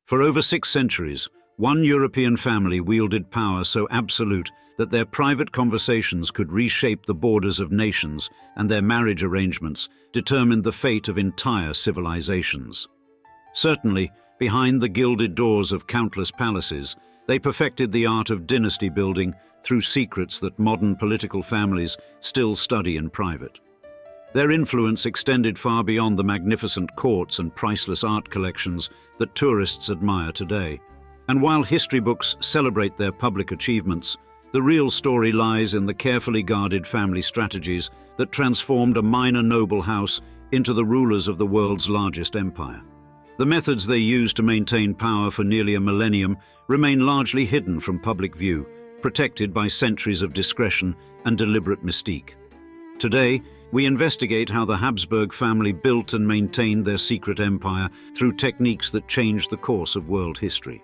For over 6 centuries, one European family wielded power so absolute that their private conversations could reshape the borders of nations, and their marriage arrangements determined the fate of entire civilizations. Certainly, behind the gilded doors of countless palaces, they perfected the art of dynasty building through secrets that modern political families still study in private. Their influence extended far beyond the magnificent courts and priceless art collections that tourists admire today. And while history books celebrate their public achievements, the real story lies in the carefully guarded family strategies that transformed a minor noble house into the rulers of the world's largest empire. The methods they used to maintain power for nearly a millennium remain largely hidden from public view, protected by centuries of discretion and deliberate mystique. Today, we investigate how the Habsburg family built and maintained their secret empire through techniques that changed the course of world history.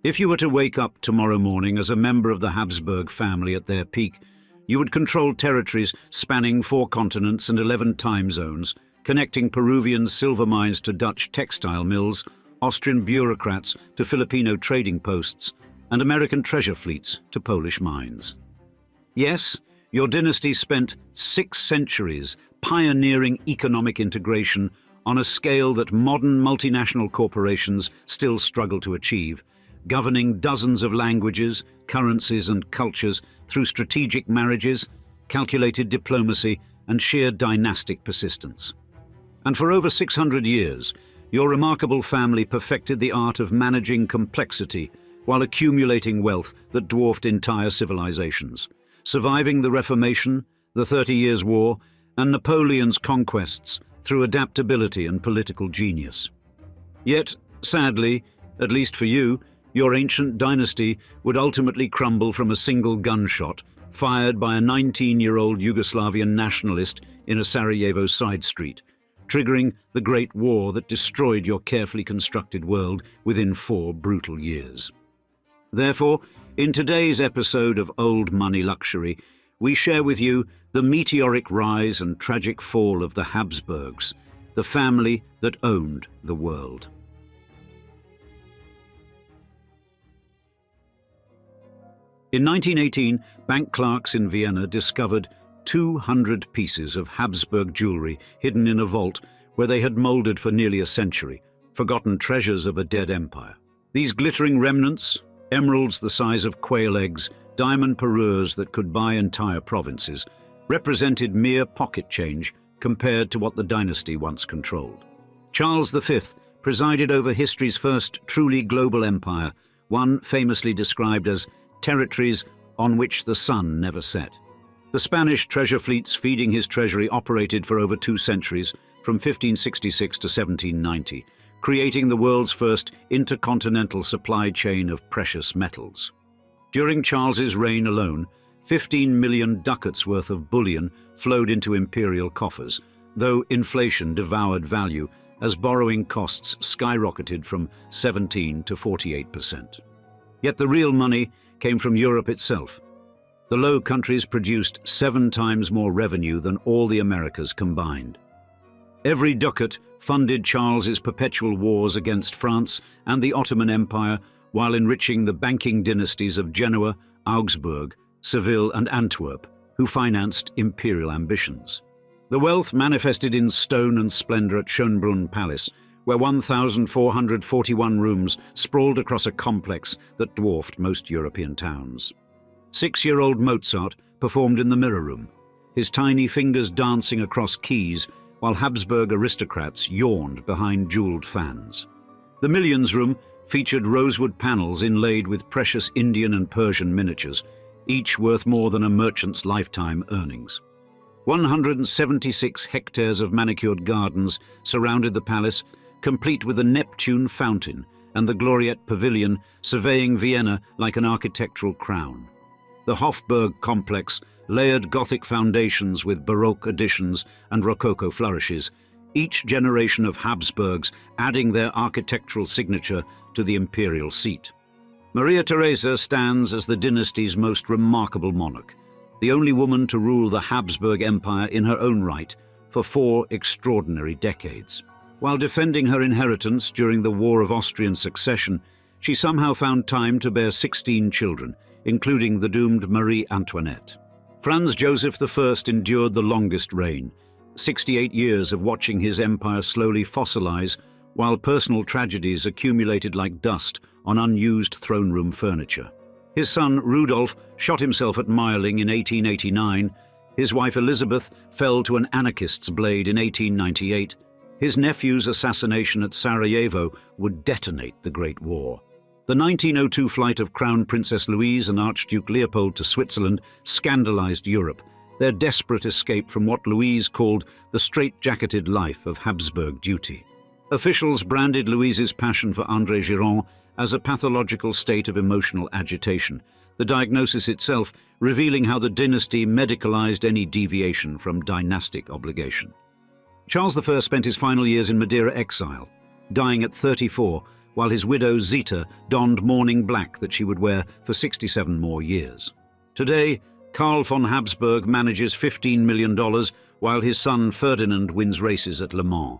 If you were to wake up tomorrow morning as a member of the Habsburg family at their peak, you would control territories spanning 4 continents and 11 time zones, connecting Peruvian silver mines to Dutch textile mills, Austrian bureaucrats to Filipino trading posts, and American treasure fleets to Polish mines. Yes, your dynasty spent 6 centuries pioneering economic integration on a scale that modern multinational corporations still struggle to achieve, governing dozens of languages, currencies, and cultures through strategic marriages, calculated diplomacy, and sheer dynastic persistence. And for over 600 years, your remarkable family perfected the art of managing complexity while accumulating wealth that dwarfed entire civilizations, surviving the Reformation, the 30 Years' War, and Napoleon's conquests through adaptability and political genius. Yet, sadly, at least for you, your ancient dynasty would ultimately crumble from a single gunshot fired by a 19-year-old Yugoslavian nationalist in a Sarajevo side street, triggering the Great War that destroyed your carefully constructed world within 4 brutal years. Therefore, in today's episode of Old Money Luxury, we share with you the meteoric rise and tragic fall of the Habsburgs, the family that owned the world. In 1918, bank clerks in Vienna discovered 200 pieces of Habsburg jewelry hidden in a vault where they had molded for nearly a century, forgotten treasures of a dead empire. These glittering remnants, emeralds the size of quail eggs, diamond parures that could buy entire provinces, represented mere pocket change compared to what the dynasty once controlled. Charles V presided over history's first truly global empire, one famously described as territories on which the sun never set. The Spanish treasure fleets feeding his treasury operated for over 2 centuries, from 1566 to 1790, creating the world's first intercontinental supply chain of precious metals. During Charles's reign alone, 15 million ducats worth of bullion flowed into imperial coffers, though inflation devoured value as borrowing costs skyrocketed from 17 to 48%. Yet the real money came from Europe itself. The Low Countries produced 7 times more revenue than all the Americas combined. Every ducat funded Charles's perpetual wars against France and the Ottoman Empire, while enriching the banking dynasties of Genoa, Augsburg, Seville, and Antwerp, who financed imperial ambitions. The wealth manifested in stone and splendor at Schönbrunn Palace, where 1,441 rooms sprawled across a complex that dwarfed most European towns. 6-year-old Mozart performed in the mirror room, his tiny fingers dancing across keys while Habsburg aristocrats yawned behind jeweled fans. The Millions Room featured rosewood panels inlaid with precious Indian and Persian miniatures, each worth more than a merchant's lifetime earnings. 176 hectares of manicured gardens surrounded the palace, complete with the Neptune fountain and the Gloriette Pavilion surveying Vienna like an architectural crown. The Hofburg complex layered Gothic foundations with Baroque additions and Rococo flourishes, each generation of Habsburgs adding their architectural signature to the imperial seat. Maria Theresa stands as the dynasty's most remarkable monarch, the only woman to rule the Habsburg Empire in her own right for 4 extraordinary decades. While defending her inheritance during the War of Austrian Succession, she somehow found time to bear 16 children, including the doomed Marie Antoinette. Franz Joseph I endured the longest reign, 68 years of watching his empire slowly fossilize, while personal tragedies accumulated like dust on unused throne room furniture. His son Rudolf shot himself at Meiling in 1889, his wife Elizabeth fell to an anarchist's blade in 1898, his nephew's assassination at Sarajevo would detonate the Great War. The 1902 flight of Crown Princess Louise and Archduke Leopold to Switzerland scandalized Europe, their desperate escape from what Louise called the straitjacketed life of Habsburg duty. Officials branded Louise's passion for André Giron as a pathological state of emotional agitation, the diagnosis itself revealing how the dynasty medicalized any deviation from dynastic obligation. Charles I spent his final years in Madeira exile, dying at 34, while his widow Zita donned mourning black that she would wear for 67 more years. Today, Karl von Habsburg manages $15 million, while his son Ferdinand wins races at Le Mans.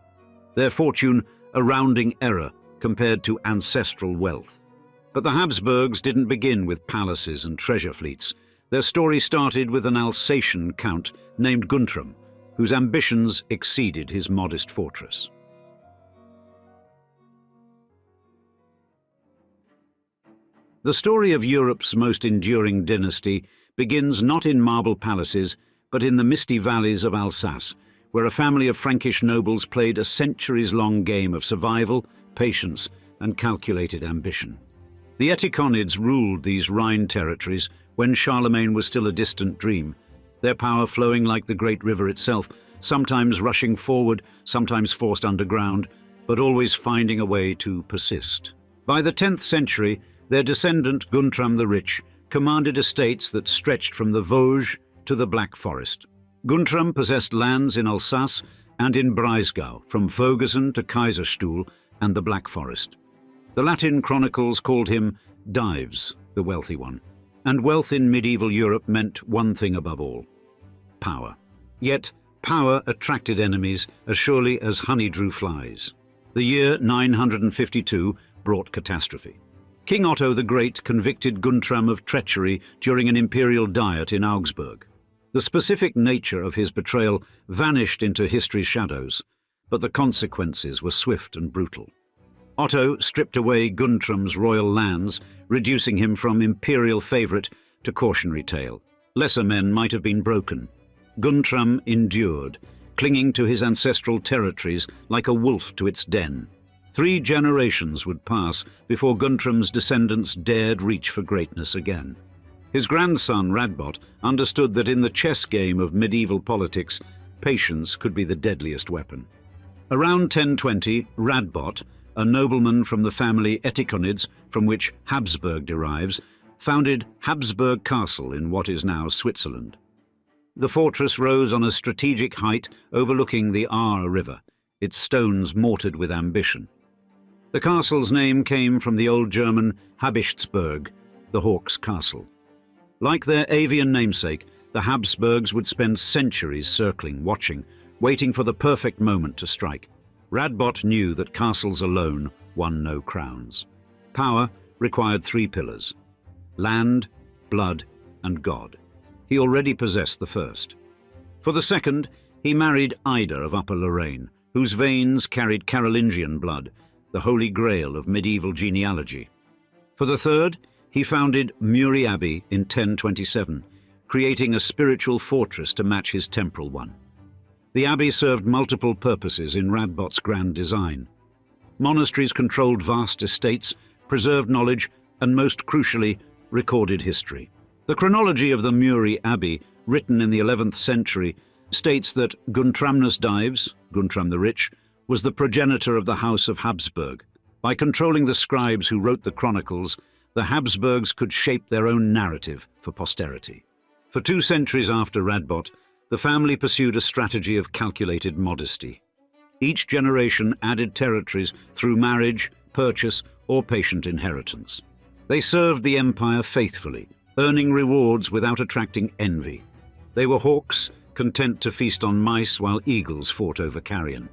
Their fortune, a rounding error compared to ancestral wealth. But the Habsburgs didn't begin with palaces and treasure fleets. Their story started with an Alsatian count named Guntram, whose ambitions exceeded his modest fortress. The story of Europe's most enduring dynasty begins not in marble palaces, but in the misty valleys of Alsace, where a family of Frankish nobles played a centuries-long game of survival, patience, and calculated ambition. The Eticonids ruled these Rhine territories when Charlemagne was still a distant dream, their power flowing like the great river itself, sometimes rushing forward, sometimes forced underground, but always finding a way to persist. By the 10th century, their descendant Guntram the Rich commanded estates that stretched from the Vosges to the Black Forest. Guntram possessed lands in Alsace and in Breisgau, from Vogesen to Kaiserstuhl and the Black Forest. The Latin chronicles called him Dives, the wealthy one. And wealth in medieval Europe meant one thing above all: power. Yet, power attracted enemies as surely as honey drew flies. The year 952 brought catastrophe. King Otto the Great convicted Guntram of treachery during an imperial diet in Augsburg. The specific nature of his betrayal vanished into history's shadows, but the consequences were swift and brutal. Otto stripped away Guntram's royal lands, reducing him from imperial favourite to cautionary tale. Lesser men might have been broken. Guntram endured, clinging to his ancestral territories like a wolf to its den. 3 generations would pass before Guntram's descendants dared reach for greatness again. His grandson Radbot understood that in the chess game of medieval politics, patience could be the deadliest weapon. Around 1020, Radbot, a nobleman from the family Eticonids, from which Habsburg derives, founded Habsburg Castle in what is now Switzerland. The fortress rose on a strategic height overlooking the Aar River, its stones mortared with ambition. The castle's name came from the Old German Habichtsburg, the Hawk's Castle. Like their avian namesake, the Habsburgs would spend centuries circling, watching, waiting for the perfect moment to strike. Radbot knew that castles alone won no crowns. Power required 3 pillars: land, blood, and God. He already possessed the first. For the second, he married Ida of Upper Lorraine, whose veins carried Carolingian blood, the holy grail of medieval genealogy. For the third, he founded Muri Abbey in 1027, creating a spiritual fortress to match his temporal one. The abbey served multiple purposes in Radbot's grand design. Monasteries controlled vast estates, preserved knowledge, and most crucially, recorded history. The chronology of the Muri Abbey, written in the 11th century, states that Guntramnus Dives, Guntram the Rich, was the progenitor of the House of Habsburg. By controlling the scribes who wrote the chronicles, the Habsburgs could shape their own narrative for posterity. For 2 centuries after Radbot, the family pursued a strategy of calculated modesty. Each generation added territories through marriage, purchase, or patient inheritance. They served the empire faithfully, earning rewards without attracting envy. They were hawks, content to feast on mice while eagles fought over carrion.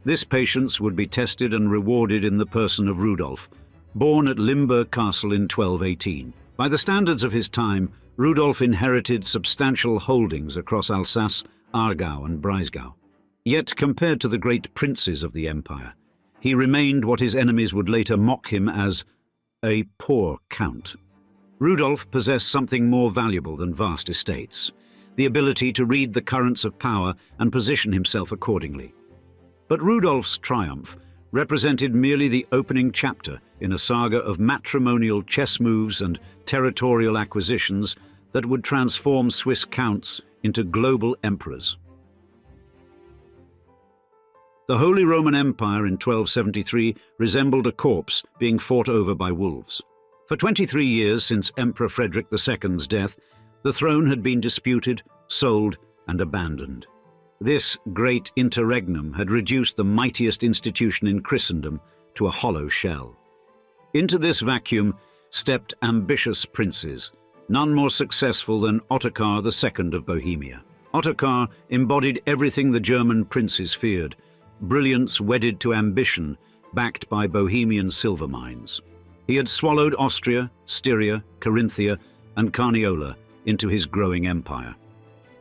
This patience would be tested and rewarded in the person of Rudolf, born at Limburg Castle in 1218. By the standards of his time, Rudolf inherited substantial holdings across Alsace, Aargau and Breisgau. Yet, compared to the great princes of the empire, he remained what his enemies would later mock him as a poor count. Rudolf possessed something more valuable than vast estates: the ability to read the currents of power and position himself accordingly. But Rudolf's triumph represented merely the opening chapter in a saga of matrimonial chess moves and territorial acquisitions that would transform Swiss counts into global emperors. The Holy Roman Empire in 1273 resembled a corpse being fought over by wolves. For 23 years since Emperor Frederick II's death, the throne had been disputed, sold, and abandoned. This great interregnum had reduced the mightiest institution in Christendom to a hollow shell. Into this vacuum stepped ambitious princes, none more successful than Ottokar II of Bohemia. Ottokar embodied everything the German princes feared: brilliance wedded to ambition, backed by Bohemian silver mines. He had swallowed Austria, Styria, Carinthia, and Carniola into his growing empire.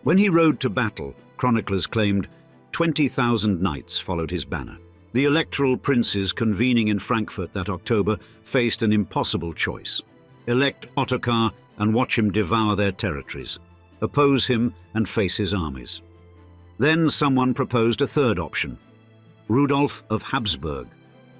When he rode to battle, chroniclers claimed 20,000 knights followed his banner. The electoral princes convening in Frankfurt that October faced an impossible choice: elect Ottokar and watch him devour their territories, oppose him and face his armies. Then someone proposed a third option: Rudolf of Habsburg.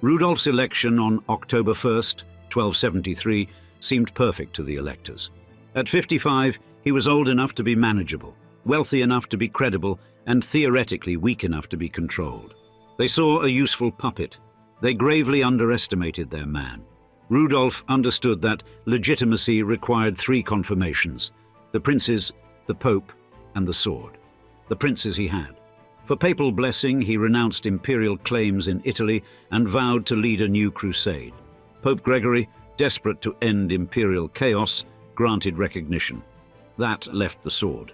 Rudolf's election on October 1st, 1273, seemed perfect to the electors. At 55, he was old enough to be manageable, wealthy enough to be credible, and theoretically weak enough to be controlled. They saw a useful puppet. They gravely underestimated their man. Rudolf understood that legitimacy required three confirmations: the princes, the pope, and the sword. The princes he had. For papal blessing, he renounced imperial claims in Italy and vowed to lead a new crusade. Pope Gregory, desperate to end imperial chaos, granted recognition. That left the sword.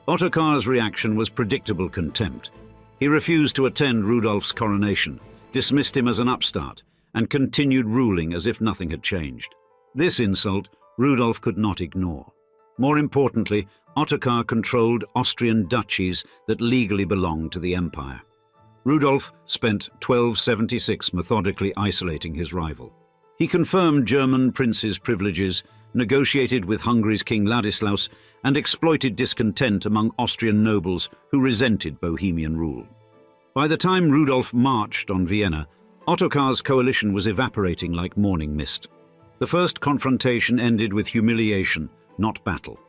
Ottokar's reaction was predictable contempt. He refused to attend Rudolf's coronation, dismissed him as an upstart, and continued ruling as if nothing had changed. This insult Rudolf could not ignore. More importantly, Ottokar controlled Austrian duchies that legally belonged to the empire. Rudolf spent 1276 methodically isolating his rival. He confirmed German princes' privileges, negotiated with Hungary's King Ladislaus, and exploited discontent among Austrian nobles who resented Bohemian rule. By the time Rudolf marched on Vienna, Ottokar's coalition was evaporating like morning mist. The first confrontation ended with humiliation, not battle.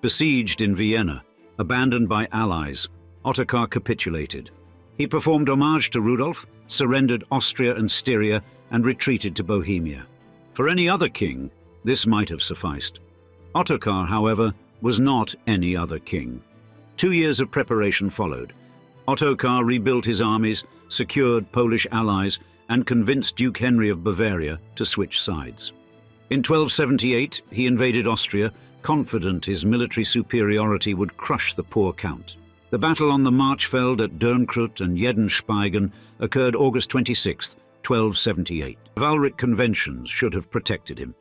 Besieged in Vienna, abandoned by allies, Ottokar capitulated. He performed homage to Rudolf, surrendered Austria and Styria, and retreated to Bohemia. For any other king, this might have sufficed. Ottokar, however, was not any other king. 2 years of preparation followed. Ottokar rebuilt his armies, secured Polish allies, and convinced Duke Henry of Bavaria to switch sides. In 1278, he invaded Austria, confident his military superiority would crush the poor count. The battle on the Marchfeld at Dürnkrutt and Jedenspeigen occurred August 26, 1278. Chivalric conventions should have protected him.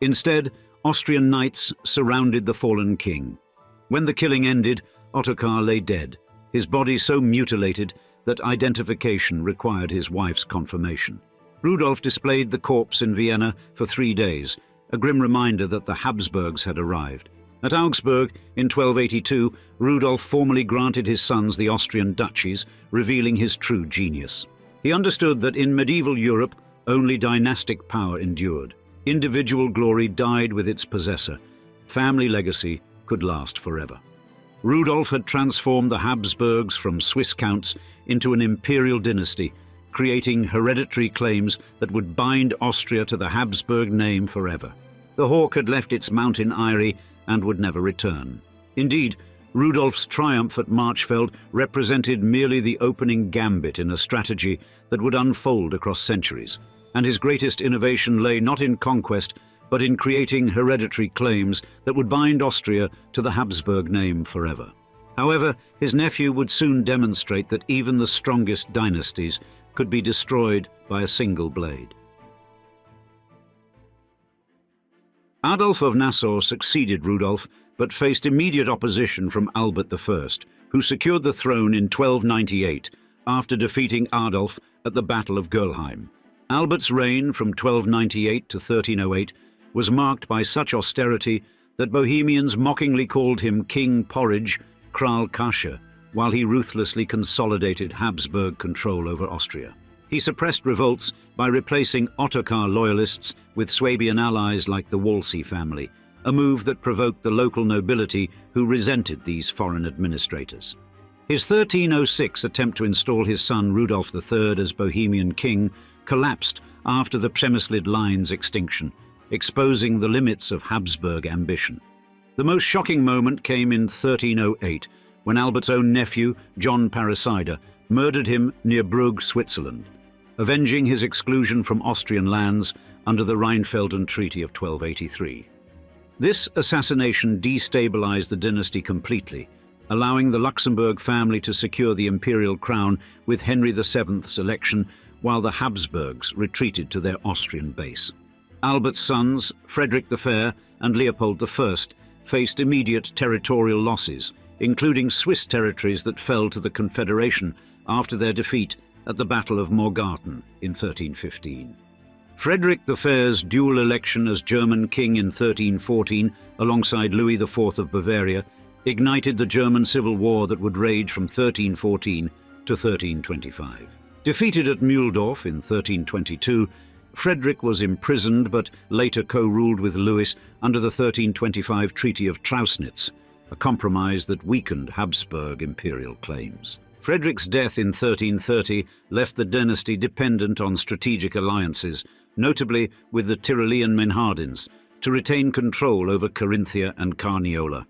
Instead, Austrian knights surrounded the fallen king. When the killing ended, Ottokar lay dead, his body so mutilated that identification required his wife's confirmation. Rudolf displayed the corpse in Vienna for 3 days, a grim reminder that the Habsburgs had arrived. At Augsburg, in 1282, Rudolf formally granted his sons the Austrian duchies, revealing his true genius. He understood that in medieval Europe, only dynastic power endured. Individual glory died with its possessor. Family legacy could last forever. Rudolf had transformed the Habsburgs from Swiss counts into an imperial dynasty, creating hereditary claims that would bind Austria to the Habsburg name forever. The hawk had left its mountain eyrie and would never return. Indeed, Rudolf's triumph at Marchfeld represented merely the opening gambit in a strategy that would unfold across centuries, and his greatest innovation lay not in conquest, but in creating hereditary claims that would bind Austria to the Habsburg name forever. However, his nephew would soon demonstrate that even the strongest dynasties could be destroyed by a single blade. Adolf of Nassau succeeded Rudolf, but faced immediate opposition from Albert I, who secured the throne in 1298 after defeating Adolf at the Battle of Gölheim. Albert's reign from 1298 to 1308 was marked by such austerity that Bohemians mockingly called him King Porridge, Kral Kasche, while he ruthlessly consolidated Habsburg control over Austria. He suppressed revolts by replacing Ottokar loyalists with Swabian allies like the Wolsey family, a move that provoked the local nobility who resented these foreign administrators. His 1306 attempt to install his son Rudolf III as Bohemian king collapsed after the Přemyslid line's extinction, exposing the limits of Habsburg ambition. The most shocking moment came in 1308, when Albert's own nephew, John Parricida, murdered him near Brugg, Switzerland, avenging his exclusion from Austrian lands under the Rheinfelden Treaty of 1283. This assassination destabilized the dynasty completely, allowing the Luxembourg family to secure the imperial crown with Henry VII's election, while the Habsburgs retreated to their Austrian base. Albert's sons, Frederick the Fair and Leopold I, faced immediate territorial losses, including Swiss territories that fell to the Confederation after their defeat at the Battle of Morgarten in 1315. Frederick the Fair's dual election as German king in 1314 alongside Louis IV of Bavaria ignited the German Civil War that would rage from 1314 to 1325. Defeated at Mühldorf in 1322, Frederick was imprisoned but later co-ruled with Louis under the 1325 Treaty of Trausnitz, a compromise that weakened Habsburg imperial claims. Frederick's death in 1330 left the dynasty dependent on strategic alliances, notably with the Tyrolean Menhardins, to retain control over Carinthia and Carniola.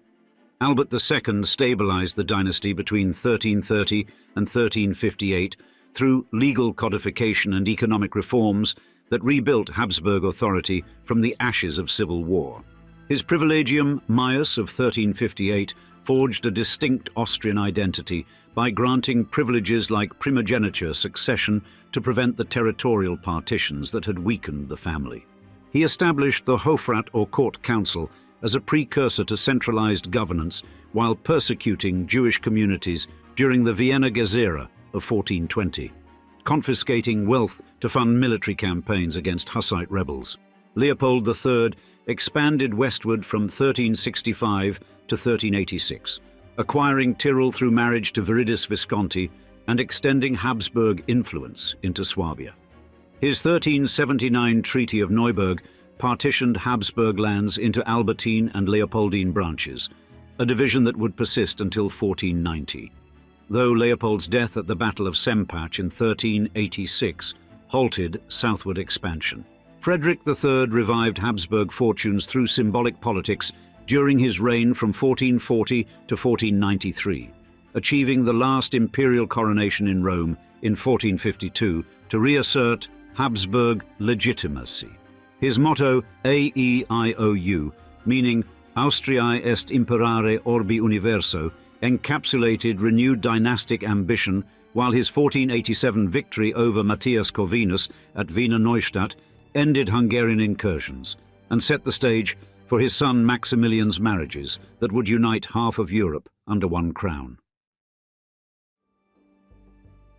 Albert II stabilized the dynasty between 1330 and 1358 through legal codification and economic reforms that rebuilt Habsburg authority from the ashes of civil war. His Privilegium Maius of 1358 forged a distinct Austrian identity by granting privileges like primogeniture succession to prevent the territorial partitions that had weakened the family. He established the Hofrat or Court Council as a precursor to centralized governance while persecuting Jewish communities during the Vienna Gezera of 1420, confiscating wealth to fund military campaigns against Hussite rebels. Leopold III expanded westward from 1365 to 1386, acquiring Tyrol through marriage to Viridis Visconti and extending Habsburg influence into Swabia. His 1379 Treaty of Neuburg partitioned Habsburg lands into Albertine and Leopoldine branches, a division that would persist until 1490. Though Leopold's death at the Battle of Sempach in 1386 halted southward expansion. Frederick III revived Habsburg fortunes through symbolic politics during his reign from 1440 to 1493, achieving the last imperial coronation in Rome in 1452 to reassert Habsburg legitimacy. His motto, Aeiou, meaning Austriae est imperare orbi universo, encapsulated renewed dynastic ambition, while his 1487 victory over Matthias Corvinus at Wiener Neustadt ended Hungarian incursions and set the stage for his son Maximilian's marriages that would unite half of Europe under one crown.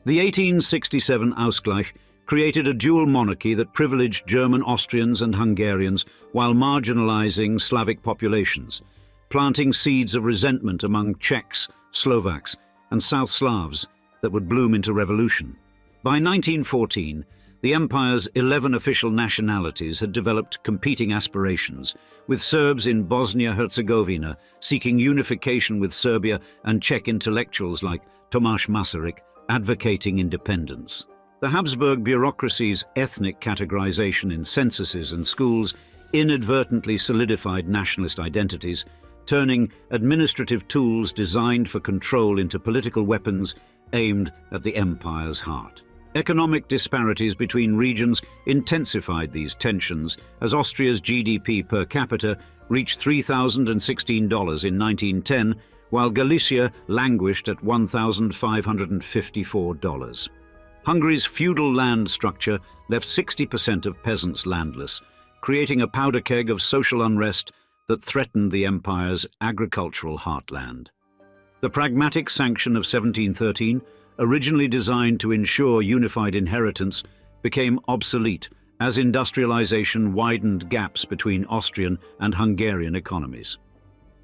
The 1867 Ausgleich created a dual monarchy that privileged German Austrians and Hungarians while marginalizing Slavic populations, planting seeds of resentment among Czechs, Slovaks, and South Slavs that would bloom into revolution. By 1914, the empire's 11 official nationalities had developed competing aspirations, with Serbs in Bosnia-Herzegovina seeking unification with Serbia and Czech intellectuals like Tomáš Masaryk advocating independence. The Habsburg bureaucracy's ethnic categorization in censuses and schools inadvertently solidified nationalist identities, turning administrative tools designed for control into political weapons aimed at the empire's heart. Economic disparities between regions intensified these tensions as Austria's GDP per capita reached $3,016 in 1910, while Galicia languished at $1,554. Hungary's feudal land structure left 60% of peasants landless, creating a powder keg of social unrest that threatened the empire's agricultural heartland. The Pragmatic Sanction of 1713, originally designed to ensure unified inheritance, became obsolete as industrialization widened gaps between Austrian and Hungarian economies.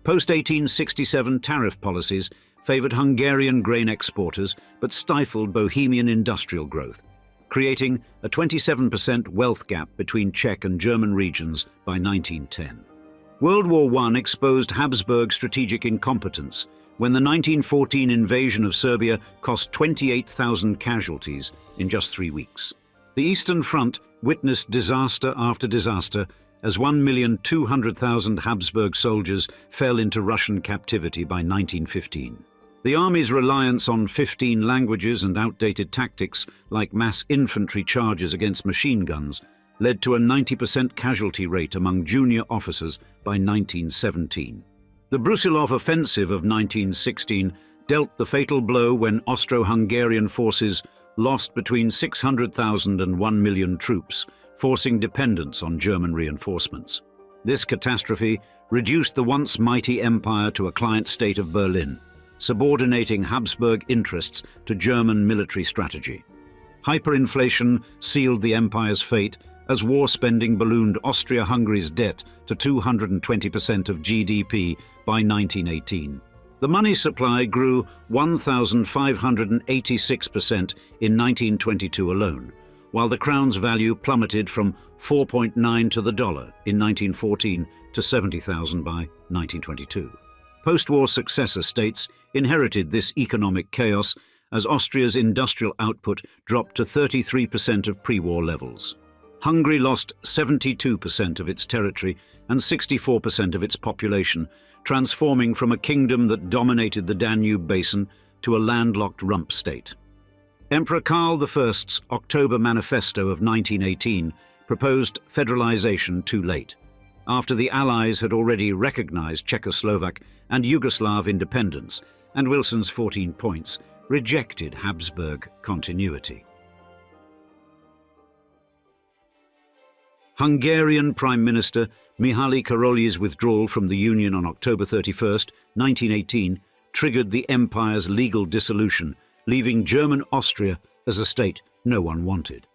Post-1867 tariff policies favored Hungarian grain exporters but stifled Bohemian industrial growth, creating a 27% wealth gap between Czech and German regions by 1910. World War I exposed Habsburg strategic incompetence when the 1914 invasion of Serbia cost 28,000 casualties in just 3 weeks. The Eastern Front witnessed disaster after disaster as 1,200,000 Habsburg soldiers fell into Russian captivity by 1915. The army's reliance on 15 languages and outdated tactics, like mass infantry charges against machine guns, led to a 90% casualty rate among junior officers by 1917. The Brusilov offensive of 1916 dealt the fatal blow when Austro-Hungarian forces lost between 600,000 and 1 million troops, forcing dependence on German reinforcements. This catastrophe reduced the once mighty empire to a client state of Berlin, subordinating Habsburg interests to German military strategy. Hyperinflation sealed the empire's fate as war spending ballooned Austria-Hungary's debt to 220% of GDP by 1918. The money supply grew 1,586% in 1922 alone, while the crown's value plummeted from 4.9 to the dollar in 1914 to 70,000 by 1922. Post-war successor states inherited this economic chaos as Austria's industrial output dropped to 33% of pre-war levels. Hungary lost 72% of its territory and 64% of its population, transforming from a kingdom that dominated the Danube basin to a landlocked rump state. Emperor Karl I's October Manifesto of 1918 proposed federalization too late, after the Allies had already recognized Czechoslovak and Yugoslav independence, and Wilson's 14 points rejected Habsburg continuity. Hungarian Prime Minister Mihály Károlyi's withdrawal from the Union on October 31, 1918, triggered the empire's legal dissolution, leaving German Austria as a state no one wanted.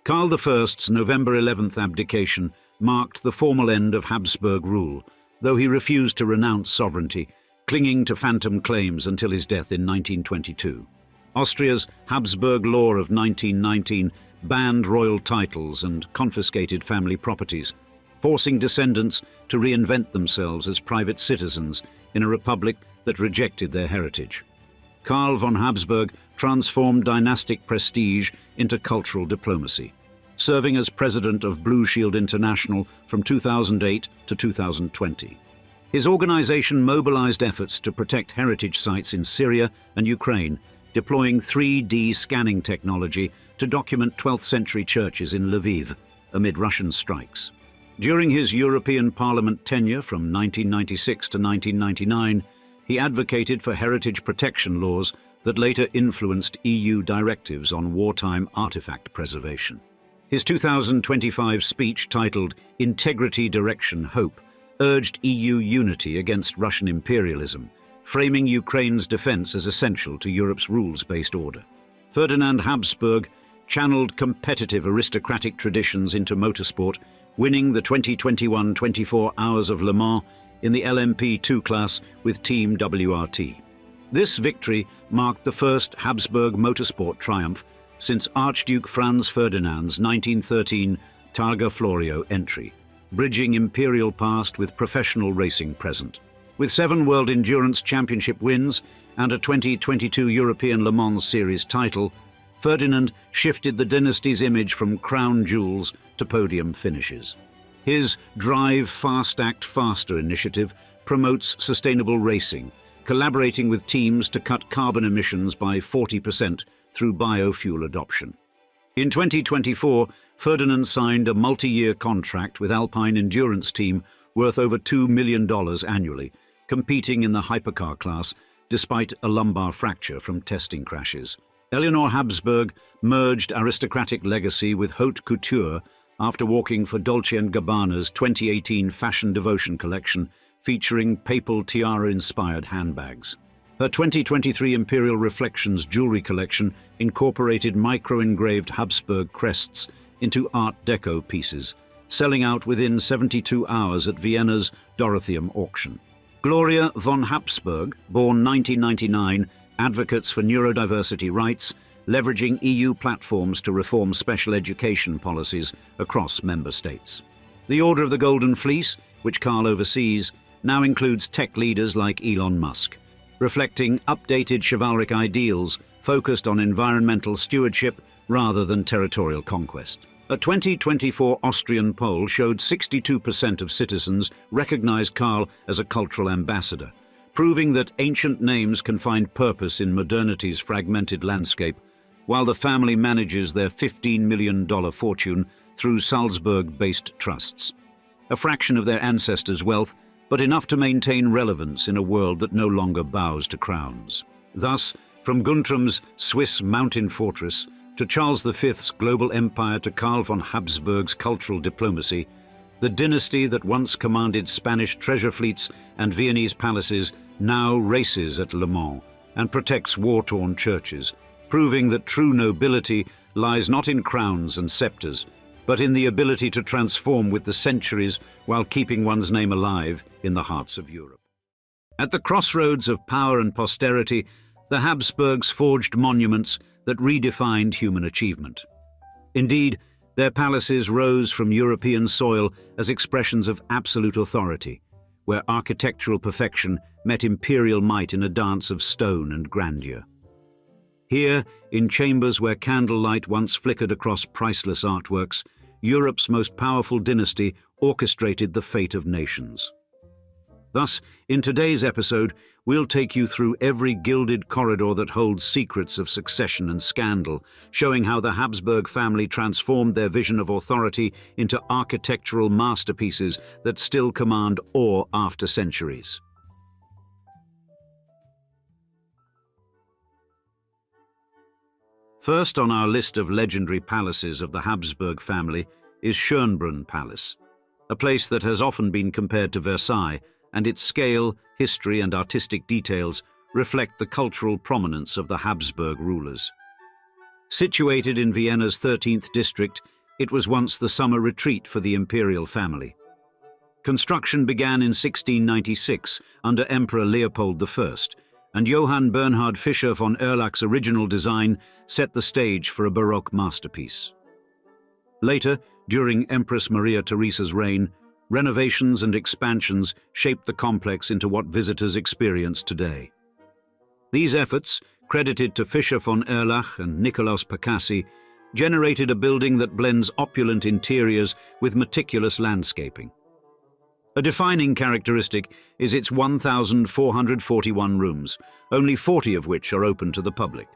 Karl I's November 11th abdication marked the formal end of Habsburg rule, though he refused to renounce sovereignty, clinging to phantom claims until his death in 1922. Austria's Habsburg Law of 1919 banned royal titles and confiscated family properties, forcing descendants to reinvent themselves as private citizens in a republic that rejected their heritage. Karl von Habsburg transformed dynastic prestige into cultural diplomacy, serving as president of Blue Shield International from 2008 to 2020. His organization mobilized efforts to protect heritage sites in Syria and Ukraine, deploying 3D scanning technology to document 12th century churches in Lviv amid Russian strikes. During his European Parliament tenure from 1996 to 1999, he advocated for heritage protection laws that later influenced EU directives on wartime artifact preservation. His 2025 speech, titled Integrity, Direction, Hope, urged EU unity against Russian imperialism, framing Ukraine's defense as essential to Europe's rules-based order. Ferdinand Habsburg channeled competitive aristocratic traditions into motorsport, winning the 2021 24 Hours of Le Mans in the LMP2 class with Team WRT. This victory marked the first Habsburg motorsport triumph since Archduke Franz Ferdinand's 1913 Targa Florio entry, bridging imperial past with professional racing present. With 7 World Endurance Championship wins and a 2022 European Le Mans Series title, Ferdinand shifted the dynasty's image from crown jewels to podium finishes. His Drive Fast Act Faster initiative promotes sustainable racing, collaborating with teams to cut carbon emissions by 40% through biofuel adoption. In 2024, Ferdinand signed a multi-year contract with Alpine Endurance Team worth over $2 million annually, competing in the hypercar class despite a lumbar fracture from testing crashes. Eleanor Habsburg merged aristocratic legacy with haute couture after walking for Dolce & Gabbana's 2018 Fashion Devotion collection featuring papal tiara-inspired handbags. Her 2023 Imperial Reflections jewelry collection incorporated micro-engraved Habsburg crests into Art Deco pieces, selling out within 72 hours at Vienna's Dorotheum auction. Gloria von Habsburg, born 1999, advocates for neurodiversity rights, leveraging EU platforms to reform special education policies across member states. The Order of the Golden Fleece, which Karl oversees, now includes tech leaders like Elon Musk, reflecting updated chivalric ideals focused on environmental stewardship rather than territorial conquest. A 2024 Austrian poll showed 62% of citizens recognized Karl as a cultural ambassador, proving that ancient names can find purpose in modernity's fragmented landscape, while the family manages their $15 million fortune through Salzburg-based trusts. A fraction of their ancestors' wealth, but enough to maintain relevance in a world that no longer bows to crowns. Thus, from Guntram's Swiss mountain fortress to Charles V's global empire to Karl von Habsburg's cultural diplomacy, the dynasty that once commanded Spanish treasure fleets and Viennese palaces now races at Le Mans and protects war-torn churches, proving that true nobility lies not in crowns and scepters, but in the ability to transform with the centuries while keeping one's name alive in the hearts of Europe. At the crossroads of power and posterity, the Habsburgs forged monuments that redefined human achievement. Indeed, their palaces rose from European soil as expressions of absolute authority, where architectural perfection met imperial might in a dance of stone and grandeur. Here, in chambers where candlelight once flickered across priceless artworks, Europe's most powerful dynasty orchestrated the fate of nations. Thus, in today's episode, we'll take you through every gilded corridor that holds secrets of succession and scandal, showing how the Habsburg family transformed their vision of authority into architectural masterpieces that still command awe after centuries. First on our list of legendary palaces of the Habsburg family is Schönbrunn Palace, a place that has often been compared to Versailles, and its scale, history, and artistic details reflect the cultural prominence of the Habsburg rulers. Situated in Vienna's 13th district, it was once the summer retreat for the imperial family. Construction began in 1696 under Emperor Leopold I, and Johann Bernhard Fischer von Erlach's original design set the stage for a Baroque masterpiece. Later, during Empress Maria Theresa's reign, renovations and expansions shaped the complex into what visitors experience today. These efforts, credited to Fischer von Erlach and Nicolaus Percassi, generated a building that blends opulent interiors with meticulous landscaping. A defining characteristic is its 1,441 rooms, only 40 of which are open to the public.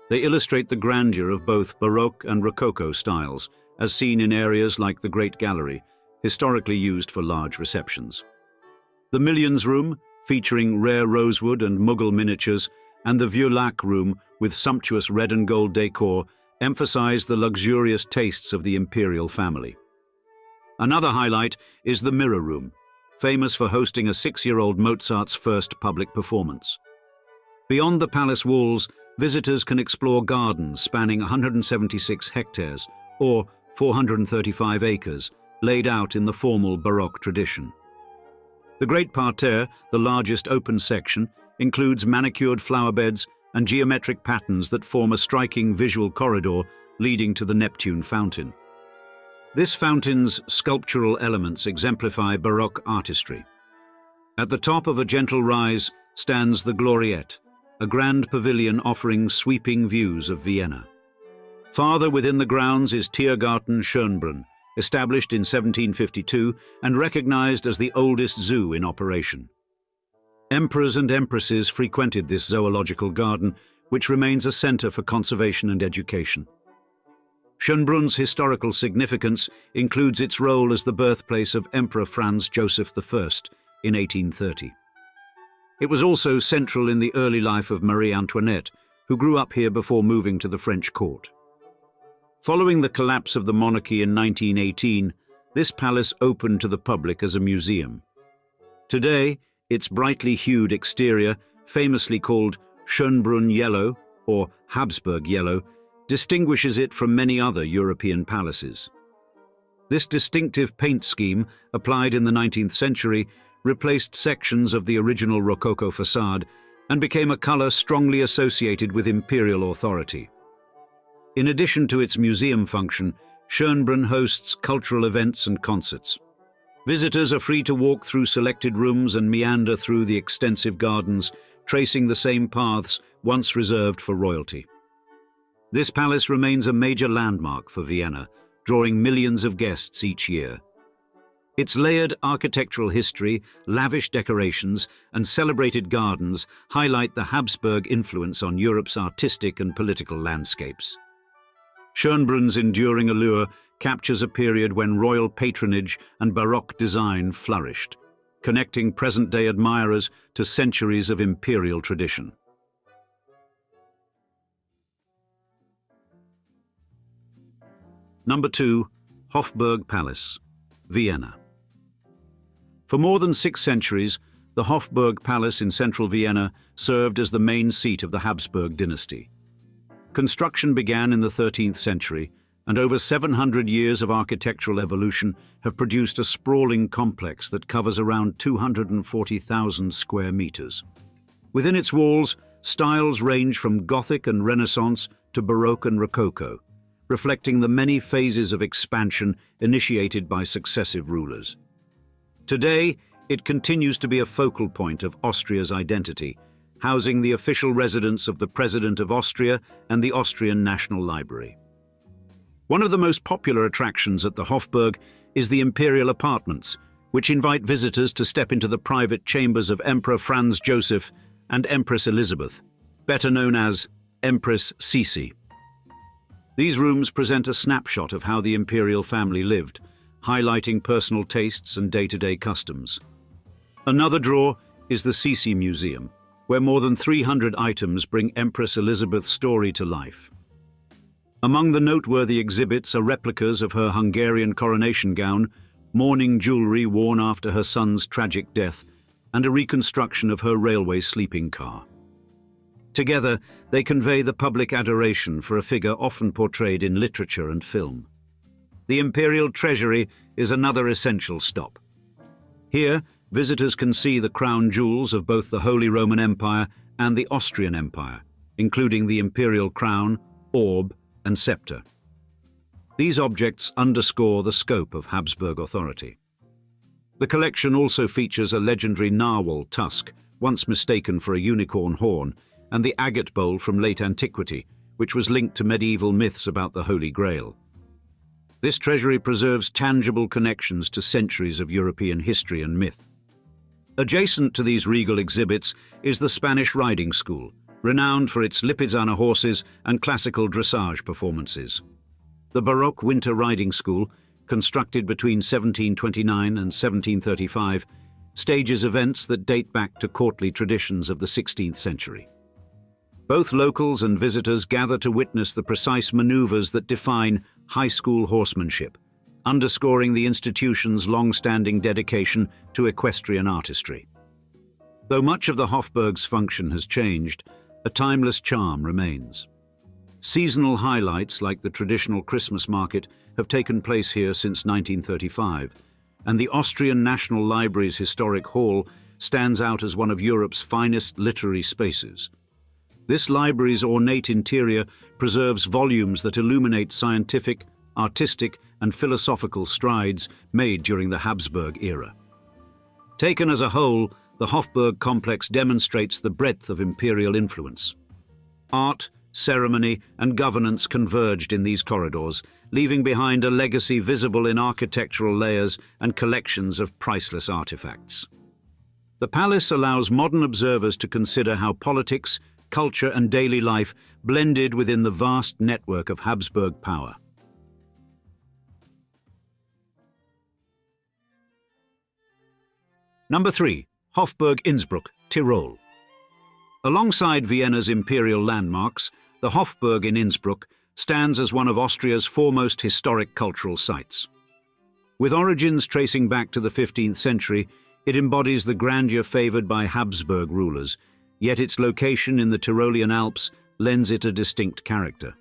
They illustrate the grandeur of both Baroque and Rococo styles, as seen in areas like the Great Gallery, historically used for large receptions. The Millions Room, featuring rare rosewood and Mughal miniatures, and the Vieux-Lac Room, with sumptuous red and gold decor, emphasize the luxurious tastes of the imperial family. Another highlight is the Mirror Room, famous for hosting a 6-year-old Mozart's first public performance. Beyond the palace walls, visitors can explore gardens spanning 176 hectares, or 435 acres, laid out in the formal Baroque tradition. The Great Parterre, the largest open section, includes manicured flower beds and geometric patterns that form a striking visual corridor leading to the Neptune Fountain. This fountain's sculptural elements exemplify Baroque artistry. At the top of a gentle rise stands the Gloriette, a grand pavilion offering sweeping views of Vienna. Farther within the grounds is Tiergarten Schönbrunn, established in 1752 and recognized as the oldest zoo in operation. Emperors and empresses frequented this zoological garden, which remains a center for conservation and education. Schönbrunn's historical significance includes its role as the birthplace of Emperor Franz Joseph I in 1830. It was also central in the early life of Marie Antoinette, who grew up here before moving to the French court. Following the collapse of the monarchy in 1918, this palace opened to the public as a museum. Today, its brightly hued exterior, famously called Schönbrunn yellow or Habsburg yellow, distinguishes it from many other European palaces. This distinctive paint scheme, applied in the 19th century, replaced sections of the original Rococo facade and became a color strongly associated with imperial authority. In addition to its museum function, Schönbrunn hosts cultural events and concerts. Visitors are free to walk through selected rooms and meander through the extensive gardens, tracing the same paths once reserved for royalty. This palace remains a major landmark for Vienna, drawing millions of guests each year. Its layered architectural history, lavish decorations, and celebrated gardens highlight the Habsburg influence on Europe's artistic and political landscapes. Schönbrunn's enduring allure captures a period when royal patronage and Baroque design flourished, connecting present-day admirers to centuries of imperial tradition. Number 2. Hofburg Palace, Vienna. For more than 6 centuries, the Hofburg Palace in central Vienna served as the main seat of the Habsburg dynasty. Construction began in the 13th century, and over 700 years of architectural evolution have produced a sprawling complex that covers around 240,000 square meters. Within its walls, styles range from Gothic and Renaissance to Baroque and Rococo, reflecting the many phases of expansion initiated by successive rulers. Today, it continues to be a focal point of Austria's identity, housing the official residence of the President of Austria and the Austrian National Library. One of the most popular attractions at the Hofburg is the imperial apartments, which invite visitors to step into the private chambers of Emperor Franz Joseph and Empress Elizabeth, better known as Empress Sisi. These rooms present a snapshot of how the imperial family lived, highlighting personal tastes and day-to-day customs. Another draw is the Sisi Museum, where more than 300 items bring Empress Elizabeth's story to life. Among the noteworthy exhibits are replicas of her Hungarian coronation gown, mourning jewelry worn after her son's tragic death, and a reconstruction of her railway sleeping car. Together, they convey the public adoration for a figure often portrayed in literature and film. The Imperial Treasury is another essential stop. Here, visitors can see the crown jewels of both the Holy Roman Empire and the Austrian Empire, including the imperial crown, orb, and scepter. These objects underscore the scope of Habsburg authority. The collection also features a legendary narwhal tusk, once mistaken for a unicorn horn, and the agate bowl from late antiquity, which was linked to medieval myths about the Holy Grail. This treasury preserves tangible connections to centuries of European history and myth. Adjacent to these regal exhibits is the Spanish riding school, renowned for its Lipizzaner horses and classical dressage performances. The Baroque winter riding school, constructed between 1729 and 1735, stages events that date back to courtly traditions of the 16th century. Both locals and visitors gather to witness the precise maneuvers that define high school horsemanship, underscoring the institution's long-standing dedication to equestrian artistry. Though much of the Hofburg's function has changed, a timeless charm remains. Seasonal highlights like the traditional Christmas market have taken place here since 1935, and the Austrian National Library's historic hall stands out as one of Europe's finest literary spaces. This library's ornate interior preserves volumes that illuminate scientific, artistic, and philosophical strides made during the Habsburg era. Taken as a whole, the Hofburg complex demonstrates the breadth of imperial influence. Art, ceremony, and governance converged in these corridors, leaving behind a legacy visible in architectural layers and collections of priceless artifacts. The palace allows modern observers to consider how politics, culture, and daily life blended within the vast network of Habsburg power. Number 3. Hofburg Innsbruck, Tyrol. Alongside Vienna's imperial landmarks, the Hofburg in Innsbruck stands as one of Austria's foremost historic cultural sites. With origins tracing back to the 15th century, it embodies the grandeur favored by Habsburg rulers, yet its location in the Tyrolean Alps lends it a distinct character.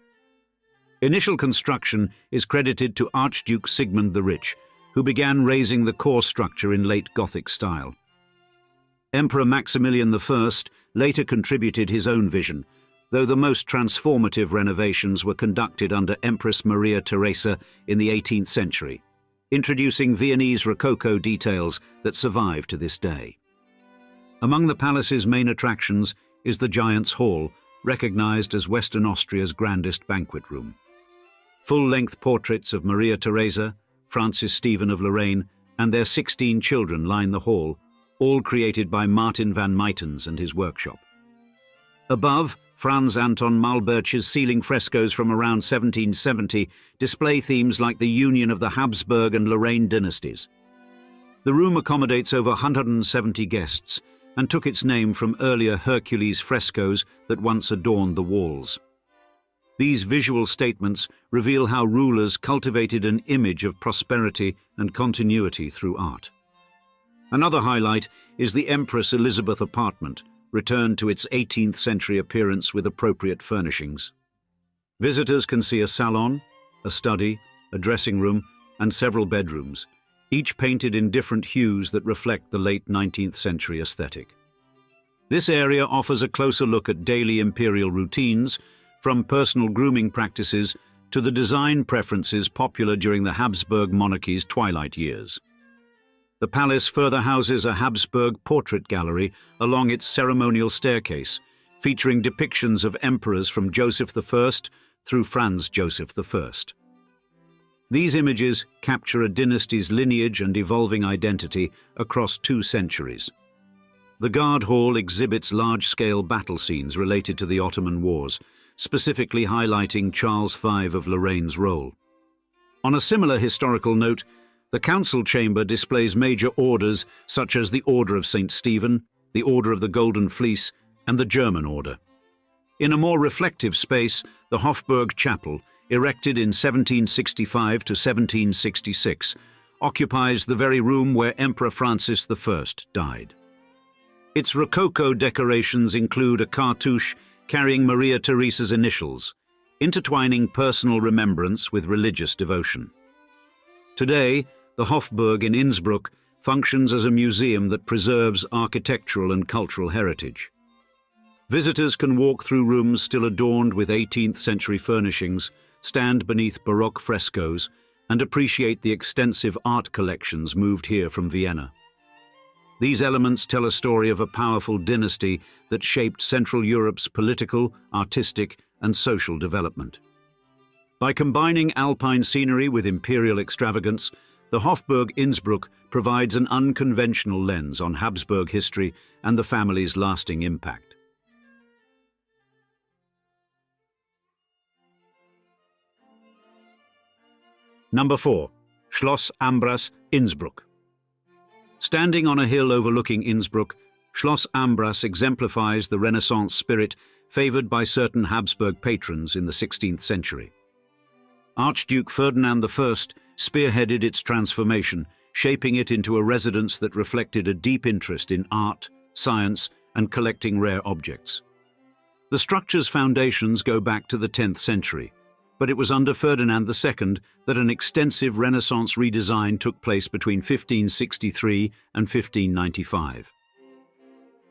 Initial construction is credited to Archduke Sigmund the Rich, who began raising the core structure in late Gothic style. Emperor Maximilian I later contributed his own vision, though the most transformative renovations were conducted under Empress Maria Theresa in the 18th century, introducing Viennese Rococo details that survive to this day. Among the palace's main attractions is the Giant's Hall, recognized as Western Austria's grandest banquet room. Full-length portraits of Maria Theresa, Francis Stephen of Lorraine, and their 16 children line the hall, all created by Martin van Muytens and his workshop. Above, Franz Anton Malbertsch's ceiling frescoes from around 1770 display themes like the union of the Habsburg and Lorraine dynasties. The room accommodates over 170 guests and took its name from earlier Hercules frescoes that once adorned the walls. These visual statements reveal how rulers cultivated an image of prosperity and continuity through art. Another highlight is the Empress Elizabeth apartment, returned to its 18th century appearance with appropriate furnishings. Visitors can see a salon, a study, a dressing room, and several bedrooms, each painted in different hues that reflect the late 19th century aesthetic. This area offers a closer look at daily imperial routines, from personal grooming practices to the design preferences popular during the Habsburg monarchy's twilight years. The palace further houses a Habsburg portrait gallery along its ceremonial staircase, featuring depictions of emperors from Joseph I through Franz Joseph I. These images capture a dynasty's lineage and evolving identity across 2 centuries. The Guard Hall exhibits large-scale battle scenes related to the Ottoman Wars, specifically highlighting Charles V of Lorraine's role. On a similar historical note, the council chamber displays major orders such as the Order of St. Stephen, the Order of the Golden Fleece, and the German Order. In a more reflective space, the Hofburg Chapel, erected in 1765 to 1766, occupies the very room where Emperor Francis I died. Its Rococo decorations include a cartouche carrying Maria Theresa's initials, intertwining personal remembrance with religious devotion. Today, the Hofburg in Innsbruck functions as a museum that preserves architectural and cultural heritage. Visitors can walk through rooms still adorned with 18th century furnishings, stand beneath Baroque frescoes, and appreciate the extensive art collections moved here from Vienna. These elements tell a story of a powerful dynasty that shaped Central Europe's political, artistic, and social development. By combining alpine scenery with imperial extravagance, the Hofburg Innsbruck provides an unconventional lens on Habsburg history and the family's lasting impact. Number 4. Schloss Ambras, Innsbruck. Standing on a hill overlooking Innsbruck, Schloss Ambras exemplifies the Renaissance spirit favored by certain Habsburg patrons in the 16th century. Archduke Ferdinand I spearheaded its transformation, shaping it into a residence that reflected a deep interest in art, science, and collecting rare objects. The structure's foundations go back to the 10th century, but it was under Ferdinand II that an extensive Renaissance redesign took place between 1563 and 1595.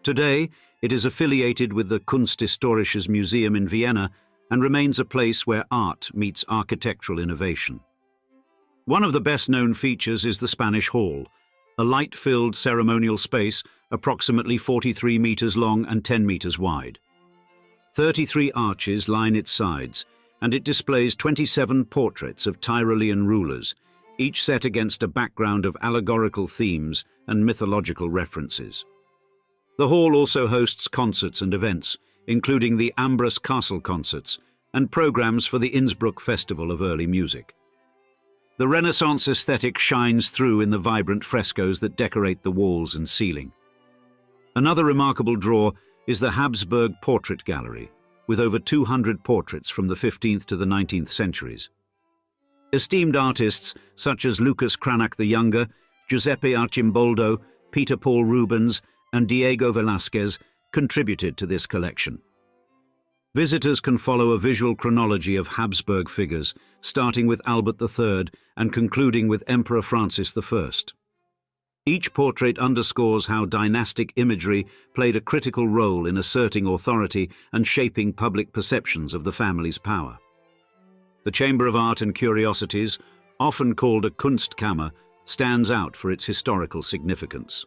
Today, it is affiliated with the Kunsthistorisches Museum in Vienna and remains a place where art meets architectural innovation. One of the best-known features is the Spanish Hall, a light-filled ceremonial space approximately 43 meters long and 10 meters wide. 33 arches line its sides, and it displays 27 portraits of Tyrolean rulers, each set against a background of allegorical themes and mythological references. The hall also hosts concerts and events, including the Ambras Castle Concerts, and programs for the Innsbruck Festival of Early Music. The Renaissance aesthetic shines through in the vibrant frescoes that decorate the walls and ceiling. Another remarkable draw is the Habsburg Portrait Gallery, with over 200 portraits from the 15th to the 19th centuries. Esteemed artists such as Lucas Cranach the Younger, Giuseppe Arcimboldo, Peter Paul Rubens, and Diego Velázquez contributed to this collection. Visitors can follow a visual chronology of Habsburg figures, starting with Albert III and concluding with Emperor Francis I. Each portrait underscores how dynastic imagery played a critical role in asserting authority and shaping public perceptions of the family's power. The Chamber of Art and Curiosities, often called a Kunstkammer, stands out for its historical significance.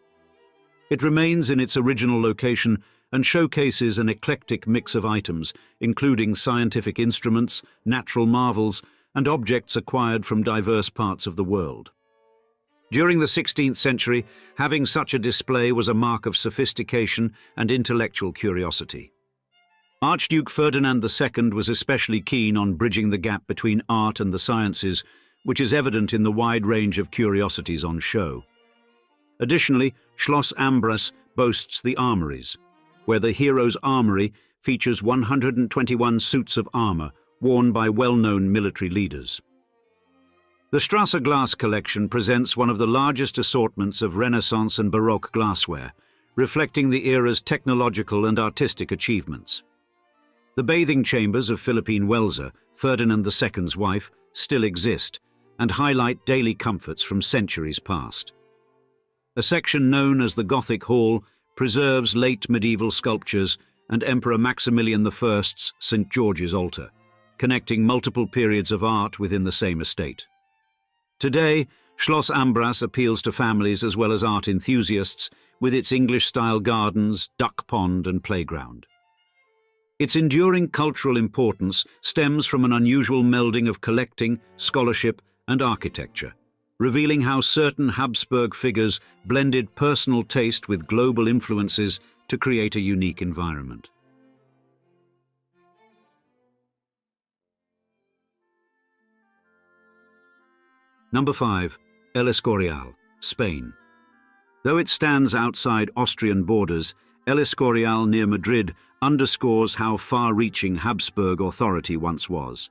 It remains in its original location and showcases an eclectic mix of items, including scientific instruments, natural marvels, and objects acquired from diverse parts of the world. During the 16th century, having such a display was a mark of sophistication and intellectual curiosity. Archduke Ferdinand II was especially keen on bridging the gap between art and the sciences, which is evident in the wide range of curiosities on show. Additionally, Schloss Ambras boasts the armories, where the hero's armory features 121 suits of armor worn by well-known military leaders. The Strasser Glass collection presents one of the largest assortments of Renaissance and Baroque glassware, reflecting the era's technological and artistic achievements. The bathing chambers of Philippine Welser, Ferdinand II's wife, still exist and highlight daily comforts from centuries past. A section known as the Gothic Hall preserves late medieval sculptures and Emperor Maximilian I's St. George's altar, connecting multiple periods of art within the same estate. Today, Schloss Ambras appeals to families as well as art enthusiasts with its English-style gardens, duck pond and playground. Its enduring cultural importance stems from an unusual melding of collecting, scholarship and architecture, revealing how certain Habsburg figures blended personal taste with global influences to create a unique environment. Number 5. El Escorial, Spain. Though it stands outside Austrian borders, El Escorial near Madrid underscores how far-reaching Habsburg authority once was.